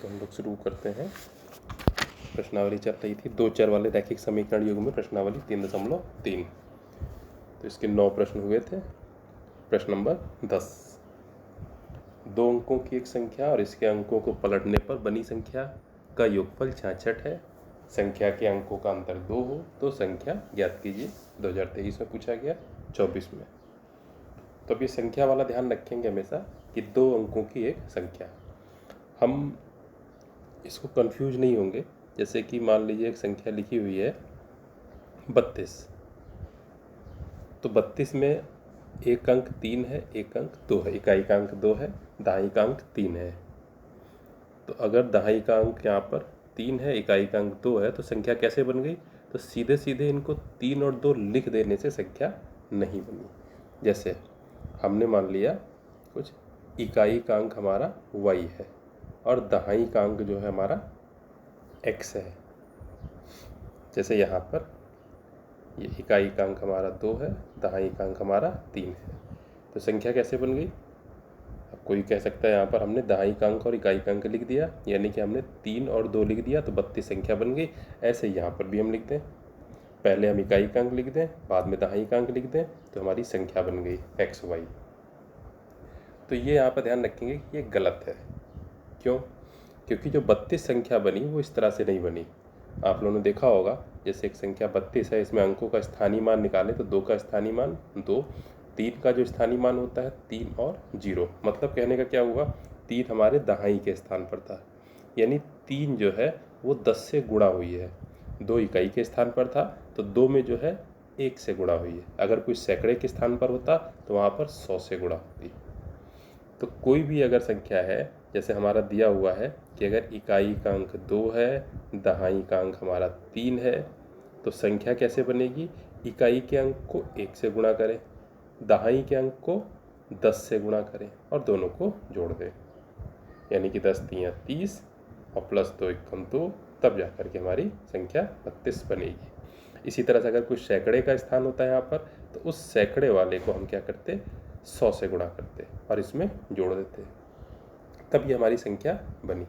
तो हम लोग शुरू करते हैं। प्रश्नावली चल रही थी 2 चर वाले रैखिक समीकरण युग में प्रश्नावली 3.3। तो इसके 9 प्रश्न हुए थे। प्रश्न नंबर 10, 2 अंकों की एक संख्या और इसके अंकों को पलटने पर बनी संख्या का योगफल 66 है। संख्या के अंकों का अंतर 2 हो तो संख्या ज्ञात कीजिए। 2023 में पूछा गया, 24 में। तो अब ये संख्या वाला ध्यान रखेंगे हमेशा कि 2 अंकों की एक संख्या। हम इसको कंफ्यूज नहीं होंगे। जैसे कि मान लीजिए एक संख्या लिखी हुई है 32, तो 32 में एक अंक 3 है, एक अंक 2 है, इकाई का अंक 2 है, दहाई का अंक 3 है। तो अगर दहाई का अंक यहाँ पर 3 है, इकाई का अंक 2 है, तो संख्या कैसे बन गई? तो सीधे सीधे इनको 3 और 2 लिख देने से संख्या नहीं बनी। जैसे हमने मान लिया कुछ इकाई का अंक हमारा y है और दहाई का अंक जो है हमारा x है। जैसे यहाँ पर ये इकाई का अंक हमारा 2 है, दहाई का अंक हमारा 3 है, तो संख्या कैसे बन गई? अब कोई कह सकता है यहाँ पर हमने दहाई का अंक और इकाई का अंक लिख दिया, यानी कि हमने 3 और 2 लिख दिया तो 32 संख्या बन गई। ऐसे यहाँ पर भी हम लिख दें, पहले हम इकाई का अंक लिख दें, बाद में दहाई का अंक लिख दें, तो हमारी संख्या बन गई XY। तो ये यहाँ पर ध्यान रखेंगे कि ये गलत है। क्यों? क्योंकि जो 32 संख्या बनी वो इस तरह से नहीं बनी। आप लोगों ने देखा होगा, जैसे एक संख्या 32 है, इसमें अंकों का स्थानीय मान निकाले तो 2 का स्थानीय मान 2, 3 का जो स्थानीय मान होता है 3 और 0। मतलब कहने का क्या हुआ, 3 हमारे दहाई के स्थान पर था, यानी 3 जो है वो 10 से गुणा हुई है। 2 इकाई के स्थान पर था तो 2 में जो है 1 से गुणा हुई है। अगर कोई सैकड़े के स्थान पर होता तो वहाँ पर 100 से गुणा होती। तो कोई भी अगर संख्या है, जैसे हमारा दिया हुआ है कि अगर इकाई का अंक 2 है, दहाई का अंक हमारा 3 है, तो संख्या कैसे बनेगी? इकाई के अंक को 1 से गुणा करें, दहाई के अंक को 10 से गुणा करें और दोनों को जोड़ दें, यानी कि 10 3 30 और प्लस 2 1 2, तब जा कर के हमारी संख्या 32 बनेगी। इसी तरह से अगर कोई सैकड़े का स्थान होता है यहाँ पर, तो उस सैकड़े वाले को हम क्या करते? 100 से गुणा करते और इसमें जोड़ देते, तब ये हमारी संख्या बनी।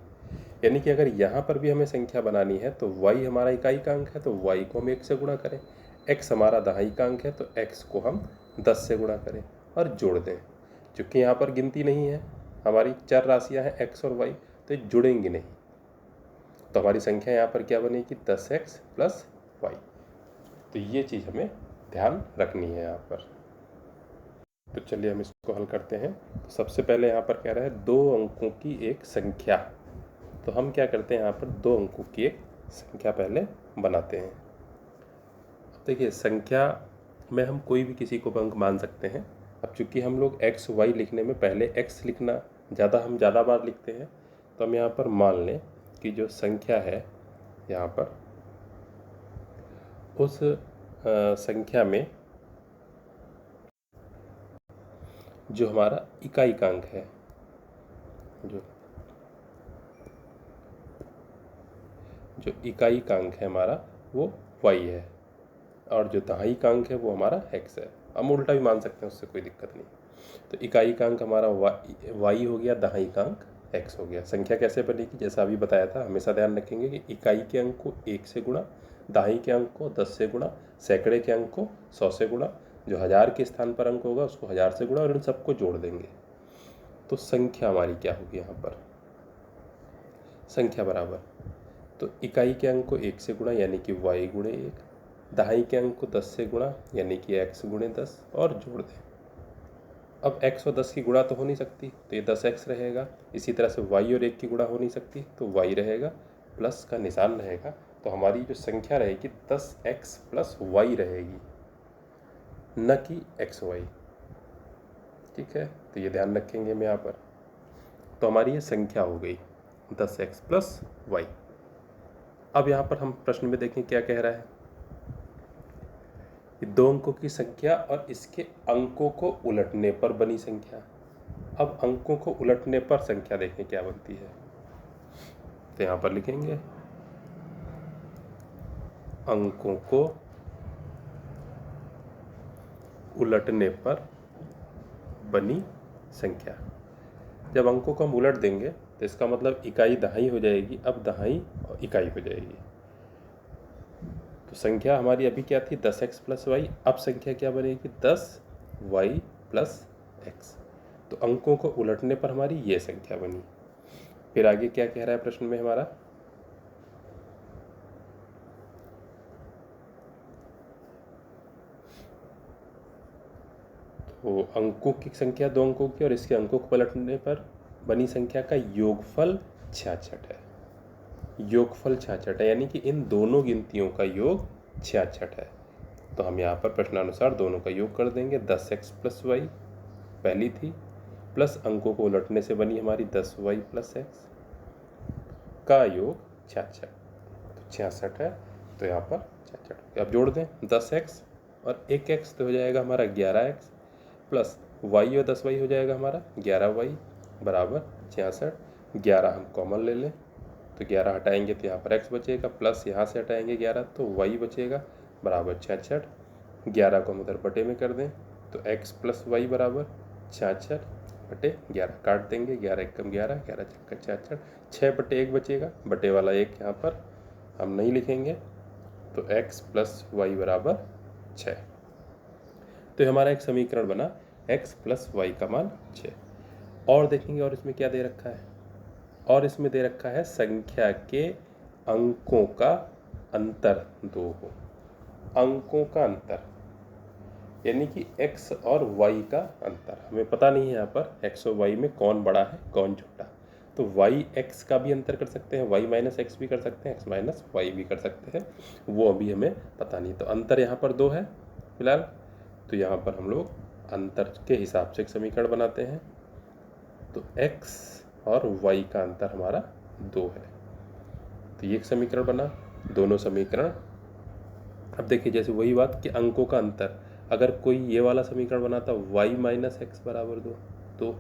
यानी कि अगर यहाँ पर भी हमें संख्या बनानी है तो y हमारा इकाई का अंक है तो y को हम 1 से गुणा करें, x हमारा दहाई का अंक है तो x को हम 10 से गुणा करें और जोड़ दें। क्योंकि यहाँ पर गिनती नहीं है, हमारी चर राशियाँ हैं x और y, तो ये जुड़ेंगी नहीं, तो हमारी संख्या यहाँ पर क्या बनेगी? 10x + y। तो ये चीज़ हमें ध्यान रखनी है यहाँ पर। तो चलिए हम इसको हल करते हैं। तो सबसे पहले यहाँ पर कह रहा है 2 अंकों की एक संख्या। तो हम क्या करते हैं, यहाँ पर 2 अंकों की एक संख्या पहले बनाते हैं। अब देखिए, संख्या में हम कोई भी किसी को अंक मान सकते हैं। अब चूंकि हम लोग x y लिखने में पहले x लिखना हम ज़्यादा बार लिखते हैं, तो हम यहाँ पर मान लें कि जो संख्या है यहाँ पर, उस संख्या में जो हमारा इकाई का अंक है, जो इकाई का अंक है हमारा वो y है, और जो दहाई का अंक है वो हमारा x है। हम उल्टा भी मान सकते हैं, उससे कोई दिक्कत नहीं। तो इकाई का अंक हमारा y हो गया, दहाई का अंक x हो गया। संख्या कैसे बनेगी? जैसा अभी बताया था, हमेशा ध्यान रखेंगे कि इकाई के अंक को 1 से गुणा, दहाई के अंक को 10 से गुणा, सैकड़े के अंक को 100 से गुणा, जो 1000 के स्थान पर अंक होगा उसको 1000 से गुणा, और इन सबको जोड़ देंगे। तो संख्या हमारी क्या होगी यहाँ पर? संख्या बराबर, तो इकाई के अंक को 1 से गुणा यानी कि y गुणे 1, दहाई के अंक को 10 से गुणा यानी कि x गुणे 10, और जोड़ दें। अब x और 10 की गुणा तो हो नहीं सकती, तो ये 10x रहेगा। इसी तरह से y और 1 की गुणा हो नहीं सकती, तो y रहेगा, प्लस का निशान रहेगा। तो हमारी जो संख्या रहेगी 10x + y रहेगी, न कि xy। ठीक है, तो ये ध्यान रखेंगे हम यहाँ पर। तो हमारी ये संख्या हो गई 10x + y। अब यहाँ पर हम प्रश्न में देखें क्या कह रहा है, 2 अंकों की संख्या और इसके अंकों को उलटने पर बनी संख्या। अब अंकों को उलटने पर संख्या देखें क्या बनती है। तो यहाँ पर लिखेंगे अंकों को उलटने पर बनी संख्या। जब अंकों को हम उलट देंगे तो इसका मतलब इकाई दहाई हो जाएगी, अब दहाई और इकाई हो जाएगी। तो संख्या हमारी अभी क्या थी 10x प्लस वाई, अब संख्या क्या बनेगी 10y प्लस एक्स। तो अंकों को उलटने पर हमारी ये संख्या बनी। फिर आगे क्या कह रहा है प्रश्न में हमारा, तो अंकों की संख्या 2 अंकों की और इसके अंकों को पलटने पर बनी संख्या का योगफल 66 है। योगफल 66 है, यानी कि इन दोनों गिनतियों का योग 66 है। तो हम यहाँ पर प्रश्नानुसार दोनों का योग कर देंगे। 10x प्लस वाई पहली थी, प्लस अंकों को उलटने से बनी हमारी 10y प्लस एक्स का योग 66, तो 66 है। तो यहाँ पर 66 अब जोड़ दें 10x और 1x तो हो जाएगा हमारा 11x प्लस y और 10y हो जाएगा हमारा 11y बराबर 66। 11 हम कॉमन ले लें तो 11 हटाएंगे तो यहाँ पर x बचेगा, प्लस यहाँ से हटाएंगे 11 तो y बचेगा बराबर 66। 11 को हम उधर बटे में कर दें तो x प्लस वाई बराबर 66 बटे 11 काट देंगे, 11 एकम 11, 11 छक्का 66, 6 बटे 1 बचेगा, बटे वाला 1 यहाँ पर हम नहीं लिखेंगे तो x प्लस वाई बराबर 6। तो हमारा एक समीकरण बना x प्लस वाई का मान 6। और देखेंगे और इसमें क्या दे रखा है, और इसमें दे रखा है संख्या के अंकों का अंतर 2 हो। अंकों का अंतर यानी कि x और y का अंतर हमें पता नहीं है यहाँ पर x और y में कौन बड़ा है कौन छोटा। तो y x का भी अंतर कर सकते हैं, y माइनस एक्स भी कर सकते हैं, x माइनस वाई भी कर सकते हैं, वो अभी हमें पता नहीं। तो अंतर यहाँ पर 2 है फिलहाल। तो यहाँ पर हम लोग अंतर के हिसाब से एक समीकरण बनाते हैं। तो x और y का अंतर हमारा 2 है, तो ये एक समीकरण बना। दोनों समीकरण, अब देखिए जैसे वही बात कि अंकों का अंतर, अगर कोई ये वाला समीकरण बनाता y माइनस एक्स बराबर 2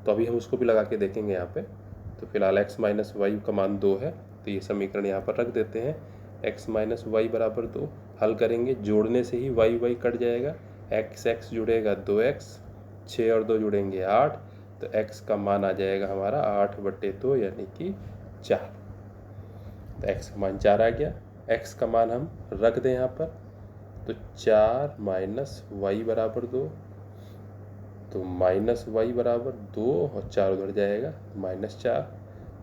तो अभी हम उसको भी लगा के देखेंगे यहाँ पे। तो फिलहाल x माइनस वाई का मान 2 है, तो ये समीकरण यहाँ पर रख देते हैं। x माइनस वाई बराबर 2 हल करेंगे, जोड़ने से ही y कट जाएगा, x जुड़ेगा 2x, 6 और 2 जुड़ेंगे 8, तो x का मान आ जाएगा हमारा 8/2 यानी कि 4। तो x का मान 4 आ गया। x का मान हम रख दें यहाँ पर, तो 4 माइनस वाई बराबर 2, तो माइनस वाई बराबर 2 और 4 उधर जाएगा माइनस 4,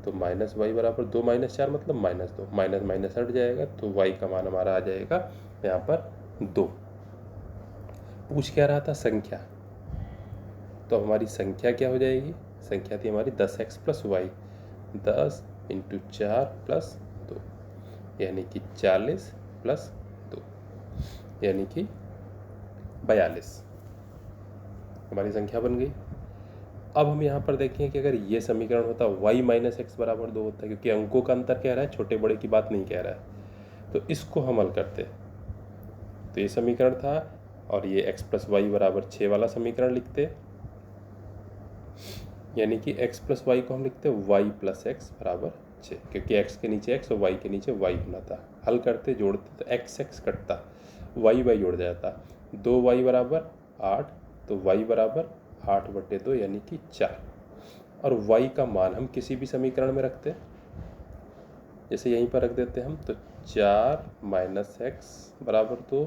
तो माइनस वाई बराबर 2 माइनस 4 मतलब माइनस 2, माइनस माइनस हट जाएगा, तो y का मान हमारा आ जाएगा यहाँ पर 2। पूछ क्या रहा था संख्या, तो हमारी संख्या क्या हो जाएगी, संख्या थी हमारी 10x plus Y, 10 into 4 plus 2 यानी कि 40 प्लस 2 यानी कि 42 हमारी संख्या बन गई। अब हम यहाँ पर देखें कि अगर ये समीकरण होता y माइनस एक्स बराबर 2 होता, क्योंकि अंकों का अंतर कह रहा है, छोटे बड़े की बात नहीं कह रहा है, तो इसको हम हल करते। तो ये समीकरण था और ये x प्लस वाई बराबर 6 वाला समीकरण लिखते, यानी कि x प्लस वाई को हम लिखते y प्लस एक्स बराबर 6, क्योंकि x के नीचे x और y के नीचे y होना था। हल करते जोड़ते तो x कटता, y जुड़ जाता, 2y बराबर 8, तो y बराबर 8/2 यानी कि 4। और y का मान हम किसी भी समीकरण में रखते, जैसे यहीं पर रख देते हम, तो 4 माइनस एक्स बराबर 2,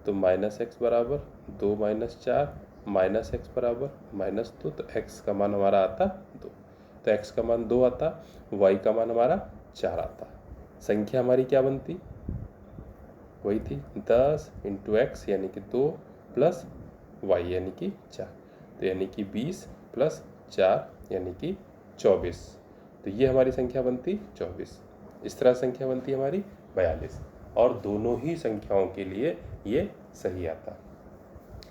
तो माइनस एक्स बराबर 2 माइनस 4, माइनस एक्स बराबर माइनस 2, तो x का मान हमारा आता 2, तो x का मान 2 आता, y का मान हमारा 4 आता। संख्या हमारी क्या बनती, वही थी 10 इंटू एक्स यानी कि 2 प्लस y यानी कि 4, तो यानी कि 20 प्लस 4 यानी कि 24। तो ये हमारी संख्या बनती 24। इस तरह संख्या बनती हमारी 42, और दोनों ही संख्याओं के लिए ये सही आता।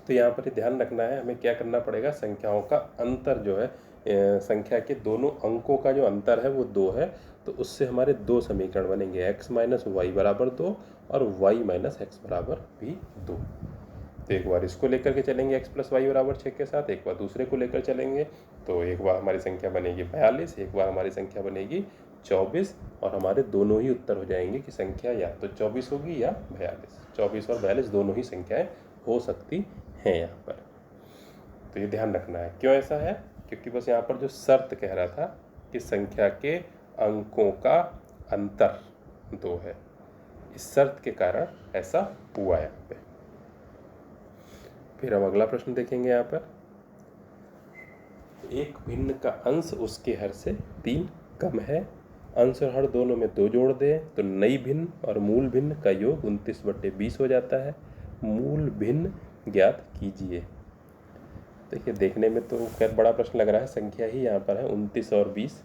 तो यहाँ पर ध्यान रखना है, हमें क्या करना पड़ेगा, संख्याओं का अंतर जो है, संख्या के दोनों अंकों का जो अंतर है वो 2 है, तो उससे हमारे 2 समीकरण बनेंगे, x माइनस वाई बराबर 2 और y माइनस एक्स बराबर भी 2। तो एक बार इसको लेकर के चलेंगे x प्लस वाई बराबर 6 के साथ, एक बार दूसरे को लेकर चलेंगे, तो एक बार हमारी संख्या बनेगी 42, एक बार हमारी संख्या बनेगी 24, और हमारे दोनों ही उत्तर हो जाएंगे कि संख्या या तो 24 होगी या 42। 24 और 42 दोनों ही संख्याएं हो सकती हैं यहाँ पर। तो ये ध्यान रखना है, क्यों ऐसा है, क्योंकि बस यहाँ पर जो शर्त कह रहा था कि संख्या के अंकों का अंतर 2 है, इस शर्त के कारण ऐसा हुआ यहाँ पे। फिर हम अगला प्रश्न देखेंगे। यहाँ पर एक भिन्न का अंश उसके हर से 3 कम है, अंश और हर दोनों में 2 जोड़ दें तो नई भिन्न और मूल भिन्न का योग 29/20 हो जाता है, मूल भिन्न ज्ञात कीजिए। देखिए, देखने में तो खैर बड़ा प्रश्न लग रहा है, संख्या ही यहाँ पर है 29 और 20,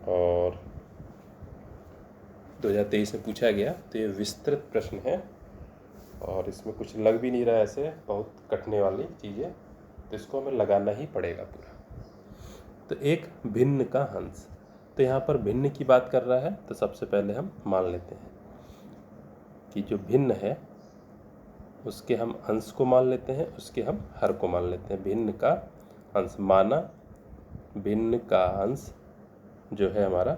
और 2023 में पूछा गया, तो ये विस्तृत प्रश्न है और इसमें कुछ लग भी नहीं रहा है ऐसे बहुत कटने वाली चीज़ें, तो इसको हमें लगाना ही पड़ेगा पूरा। तो एक भिन्न का अंश, तो यहाँ पर भिन्न की बात कर रहा है, तो सबसे पहले हम मान लेते हैं कि जो भिन्न है उसके हम अंश को मान लेते हैं, उसके हम हर को मान लेते हैं। भिन्न का अंश माना, भिन्न का अंश जो है हमारा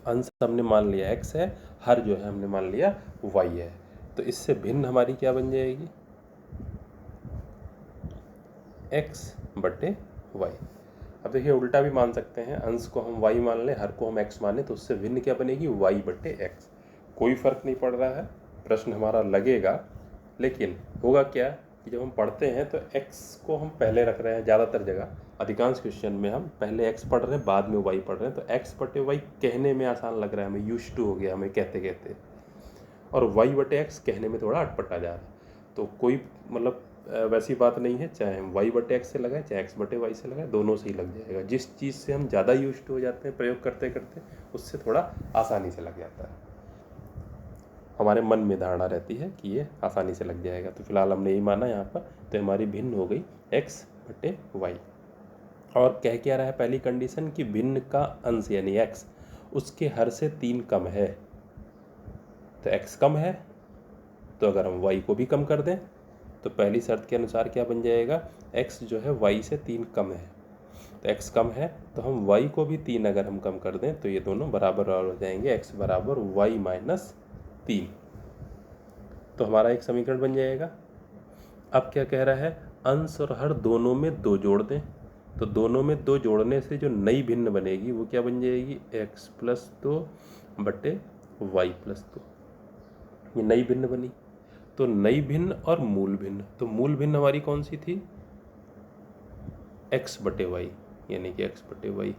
अंश हमने मान लिया x है, हर जो है हमने मान लिया y है, तो इससे भिन्न हमारी क्या बन जाएगी, x/y। अब देखिए उल्टा भी मान सकते हैं, अंश को हम y मान लें, हर को हम x माने, तो उससे भिन्न क्या बनेगी, y/x। कोई फर्क नहीं पड़ रहा है, प्रश्न हमारा लगेगा, लेकिन होगा क्या कि जब हम पढ़ते हैं तो x को हम पहले रख रहे हैं, ज़्यादातर जगह अधिकांश क्वेश्चन में हम पहले x पढ़ रहे हैं बाद में y पढ़ रहे हैं, तो x/y कहने में आसान लग रहा है हमें, यूज्ड टू हो गया हमें कहते कहते, और y/x कहने में थोड़ा अटपटा जा रहा है। तो कोई मतलब वैसी बात नहीं है, चाहे हम y/x से लगाएं चाहे x/y से लगाएं, दोनों से ही लग जाएगा। जिस चीज़ से हम ज़्यादा यूज्ड हो जाते हैं प्रयोग करते करते, उससे थोड़ा आसानी से लग जाता है, हमारे मन में धारणा रहती है कि ये आसानी से लग जाएगा। तो फिलहाल हमने यही माना यहाँ पर, तो हमारी भिन्न हो गई x/y। और कह क्या रहा है पहली कंडीशन कि भिन्न का अंश यानी x उसके हर से 3 कम है, तो x कम है, तो अगर हम y को भी कम कर दें तो पहली शर्त के अनुसार क्या बन जाएगा, x जो है y से 3 कम है, तो x कम है तो हम y को भी 3 अगर हम कम कर दें तो ये दोनों बराबर हो जाएंगे, x बराबर y - 3। तो हमारा एक समीकरण बन जाएगा। अब क्या कह रहा है, अंश और हर दोनों में 2 जोड़ दें, तो दोनों में 2 जोड़ने से जो नई भिन्न बनेगी वो क्या बन जाएगी, x+2/y+2। ये नई भिन्न बनी, तो नई भिन्न और मूल भिन्न, तो मूल भिन्न हमारी कौन सी थी, x/y, यानी कि x/y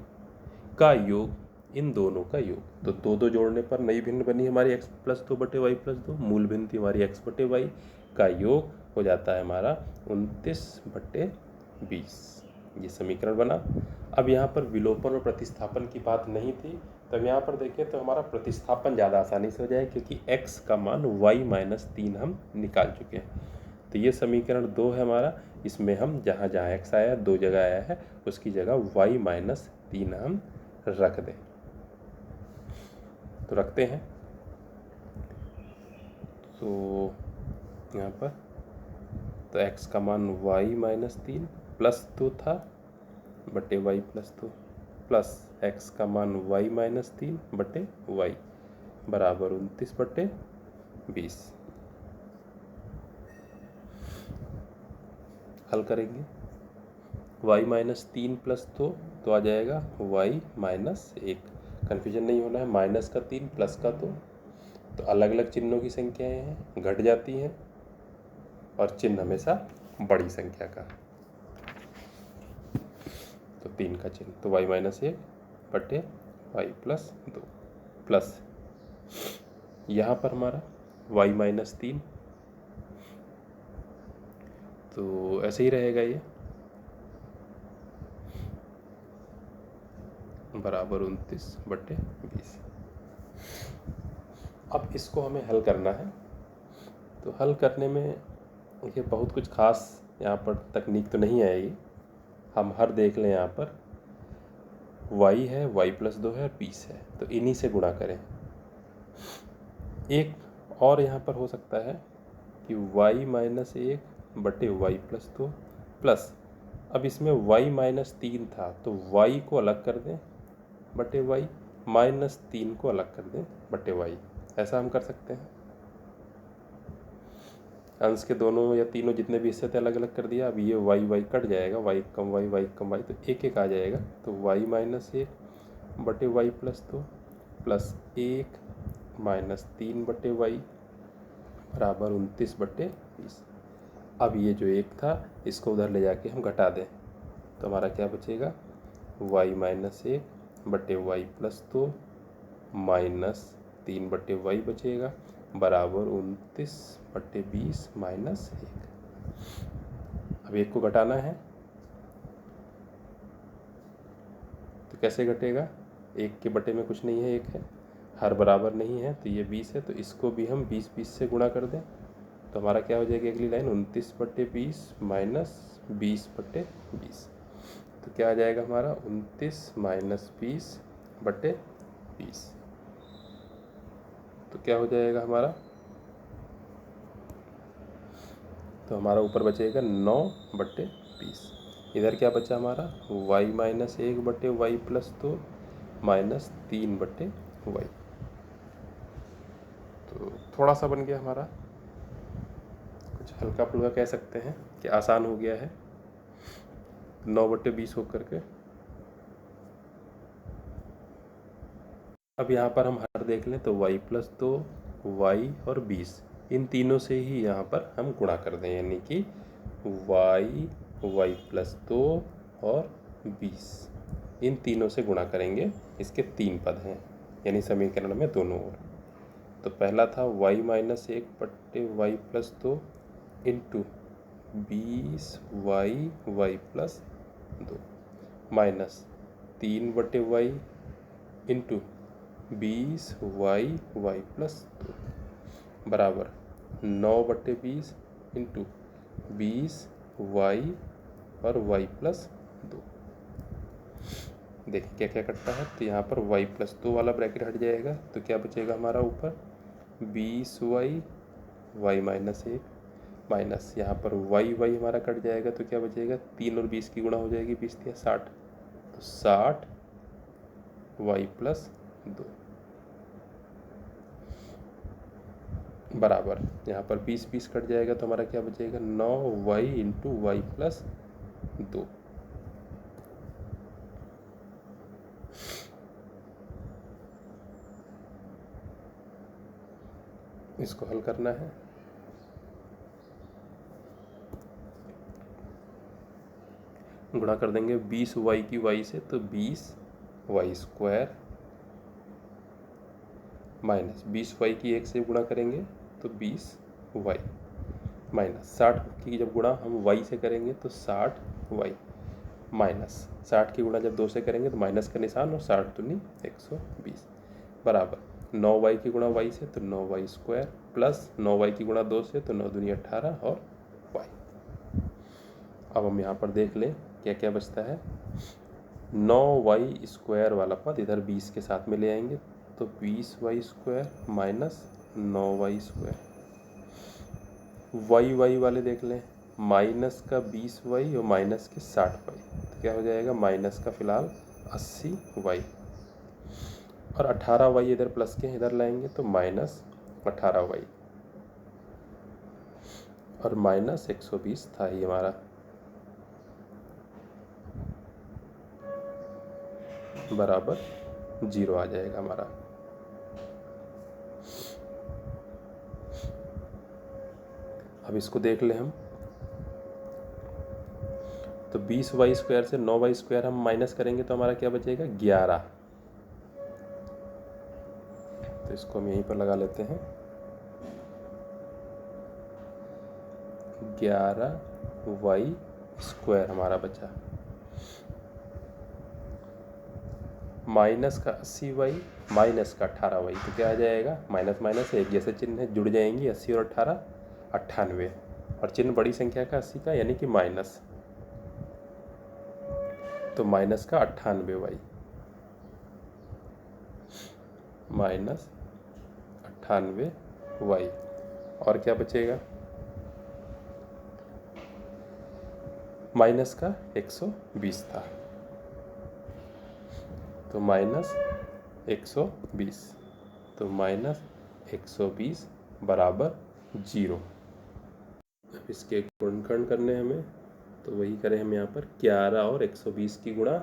का योग, इन दोनों का योग, तो 2 जोड़ने पर नई भिन्न बनी हमारी x+2/y+2, मूल भिन्न थी हमारी x/y, का योग हो जाता है हमारा 29/20। ये समीकरण बना। अब यहाँ पर विलोपन और प्रतिस्थापन की बात नहीं थी, तब यहाँ पर देखें तो हमारा प्रतिस्थापन ज़्यादा आसानी से हो जाए, क्योंकि x का मान y-3 हम निकाल चुके हैं। तो ये समीकरण 2 है हमारा, इसमें हम जहाँ जहाँ x आया 2 जगह आया है, उसकी जगह y-3 हम रख दें, तो रखते हैं। तो यहाँ पर तो x का मान y-3 +2 था बटे y+2, प्लस x का मान y-3 बटे y बराबर 29/20। हल करेंगे, y-3 + 2 तो आ जाएगा y-1। कन्फ्यूजन नहीं होना है, माइनस का 3 प्लस का 2, तो अलग अलग चिन्हों की संख्याएं हैं, घट जाती हैं, और चिन्ह हमेशा बड़ी संख्या का, तो 3 का चिन्ह, तो y-1 बटे y+2 प्लस यहाँ पर हमारा y-3, तो ऐसे ही रहेगा, ये बराबर 29/20। अब इसको हमें हल करना है, तो हल करने में देखिए बहुत कुछ खास यहाँ पर तकनीक तो नहीं आएगी। हम हर देख लें, यहाँ पर y है, y+2 है, 20 है, तो इन्हीं से गुणा करें। एक और यहाँ पर हो सकता है कि y-1 बटे y+2 प्लस, अब इसमें y -3 था तो y को अलग कर दें बटे y, -3 को अलग कर दें बटे y। ऐसा हम कर सकते हैं। अंश के दोनों या तीनों जितने भी हिस्से थे अलग अलग कर दिया। अब ये y कट जाएगा, y कम y तो एक एक आ जाएगा। तो y -1 बटे y +2 प्लस 1 -3 बटे y बराबर 29 बटे 20। अब ये जो एक था इसको उधर ले जाके हम घटा दें तो हमारा क्या बचेगा, y -1 बटे y +2 -3 बटे y बचेगा बराबर 29 बटे 20 -1। अब एक को घटाना है तो कैसे घटेगा, एक के बटे में कुछ नहीं है, एक है, हर बराबर नहीं है तो ये 20 है, तो इसको भी हम 20 से गुणा कर दें तो हमारा क्या हो जाएगी अगली लाइन 29 बटे 20 -20 बटे 20। तो क्या आ जाएगा हमारा 29 -20 बटे 20। तो क्या हो जाएगा हमारा, तो हमारा ऊपर बचेगा 9 बटे 20। इधर क्या बचा हमारा y -1 बटे y +2 -3 बटे y। तो थोड़ा सा बन गया हमारा, कुछ हल्का फुल्का कह सकते हैं कि आसान हो गया है 9 बटे 20 होकर के। अब यहाँ पर हम हर देख लें तो y +2 y और 20 इन तीनों से ही यहाँ पर हम गुणा कर दें, यानी कि y +2 और 20 इन तीनों से गुणा करेंगे। इसके 3 पद हैं यानी समीकरण में दोनों ओर। तो पहला था y -1 बटे y +2 इंटू 20y +2 -3 बटे y इंटू 20y +2 बराबर 9 बटे 20 इंटू 20y और y +2। देखिए क्या क्या कटता है, तो यहाँ पर y +2 वाला ब्रैकेट हट जाएगा तो क्या बचेगा हमारा ऊपर 20y y -1 माइनस यहाँ पर y हमारा कट जाएगा तो क्या बचेगा 3 और 20 की गुणा हो जाएगी, 20 या 60 तो 60 y +2 बराबर यहाँ पर 20 कट जाएगा तो हमारा क्या बचेगा 9y इंटू y +2। इसको हल करना है। गुणा कर देंगे 20y की y से तो 20y² माइनस 20y की 1 से गुणा करेंगे तो 20y माइनस 60 की जब गुणा हम y से करेंगे तो 60y माइनस 60 की गुणा जब 2 से करेंगे तो माइनस का निशान और 60 दूनी 120 बराबर 9y की गुणा y से तो 9y² प्लस 9y की गुणा 2 से तो 9 दूनी 18 और y। अब हम यहाँ पर देख लें क्या क्या बचता है, 9y² वाला पद इधर 20 के साथ में ले आएंगे तो 20y² माइनस 9y²। y वाले देख लें माइनस का 20y और माइनस के 60y तो क्या हो जाएगा माइनस का फिलहाल 80y और 18y इधर प्लस के इधर लाएंगे तो माइनस 18y और माइनस 120 था ही हमारा बराबर 0 आ जाएगा हमारा। अब इसको देख लें हम तो 20y² से 9y² हम माइनस करेंगे तो हमारा क्या बचेगा 11। तो इसको हम यहीं पर लगा लेते हैं 11y² हमारा बचा माइनस का 80y माइनस का 18y तो क्या आ जाएगा माइनस माइनस एक जैसे चिन्ह है जुड़ जाएंगी 80 और 18 98 और चिन्ह बड़ी संख्या का 80 का यानी कि माइनस तो माइनस का 98y माइनस 98y और क्या बचेगा माइनस का 120 था, तो माइनस 120, तो माइनस 120 बराबर 0। अब इसके गुणनखंड करने हमें, तो वही करें हम यहाँ पर 11 और 120 की गुणा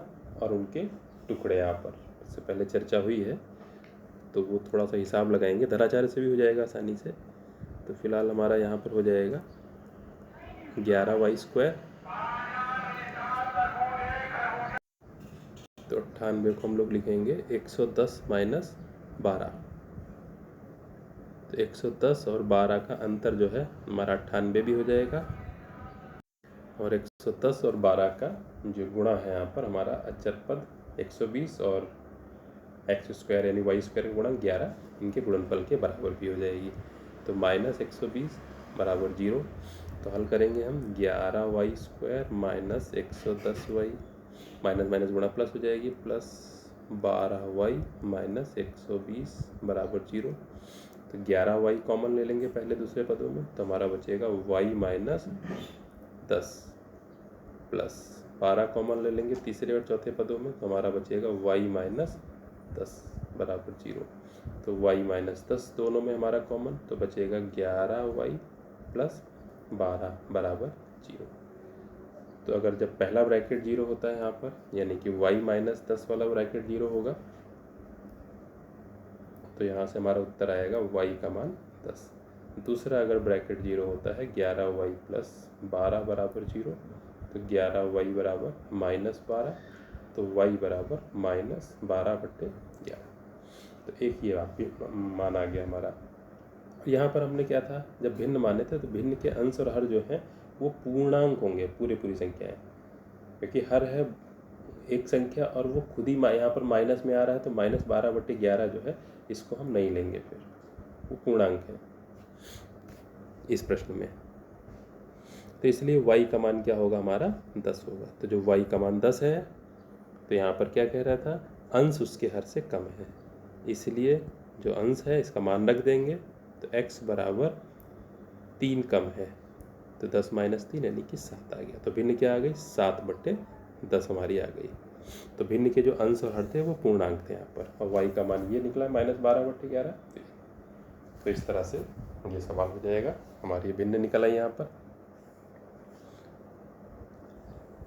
और उनके टुकड़े। यहाँ पर इससे पहले चर्चा हुई है, तो वो थोड़ा सा हिसाब लगाएंगे, धराचार्य से भी हो जाएगा आसानी से। तो फिलहाल हमारा यहाँ पर हो जाएगा 11y², तो 98 को हम लोग लिखेंगे 110 माइनस 12, तो 110 और 12 का अंतर जो है हमारा 98 भी हो जाएगा, और 110 और 12 का जो गुणा है यहाँ पर हमारा अचर पद 120 और x² यानी y² का गुणा 11 इनके गुणनफल के बराबर भी हो जाएगी। तो माइनस 120 बराबर 0। तो हल करेंगे हम 11y² minus 110y, minus minus गुणा प्लस हो जाएगी, प्लस 12y माइनस 120 बराबर 0। तो 11y कॉमन ले लेंगे पहले दूसरे पदों में, तो हमारा बचेगा y माइनस 10, प्लस 12 कॉमन ले लेंगे तीसरे और चौथे पदों में, तो हमारा बचेगा y माइनस 10 बराबर 0। तो y माइनस 10 दोनों में हमारा कॉमन, तो बचेगा 11y प्लस 12 बराबर 0। तो अगर जब पहला ब्रैकेट 0 होता है यहाँ पर, यानी कि y माइनस 10 वाला ब्रैकेट 0 होगा, तो यहाँ से हमारा उत्तर आएगा y का मान 10। दूसरा अगर ब्रैकेट 0 होता है 11y प्लस 12 बराबर 0, तो 11y बराबर माइनस 12, तो y बराबर माइनस 12/11। तो एक ये वाक्य मान आ गया हमारा। यहाँ पर हमने क्या था, जब भिन्न माने थे तो भिन्न के अंश और हर जो है वो पूर्णांक होंगे, पूरी संख्याएं, क्योंकि हर है एक संख्या और वो खुद ही यहाँ पर माइनस में आ रहा है, तो माइनस 12/11 जो है इसको हम नहीं लेंगे, फिर वो पूर्णांक है इस प्रश्न में। तो इसलिए y का मान क्या होगा हमारा 10 होगा। तो जो y का मान 10 है, तो यहाँ पर क्या कह रहा था, अंश उसके हर से कम है, इसलिए जो अंश है इसका मान रख देंगे, तो x बराबर 3 कम है, तो 10 माइनस 3 यानी कि 7 आ गया। तो भिन्न क्या आ गई, 7/10 हमारी आ गई। तो भिन्न के जो अंश और हर थे वो पूर्णांक थे यहाँ पर, और y का मान ये निकला माइनस 12/11। तो इस तरह से ये सवाल हो जाएगा, हमारी भिन्न निकल आई यहाँ पर।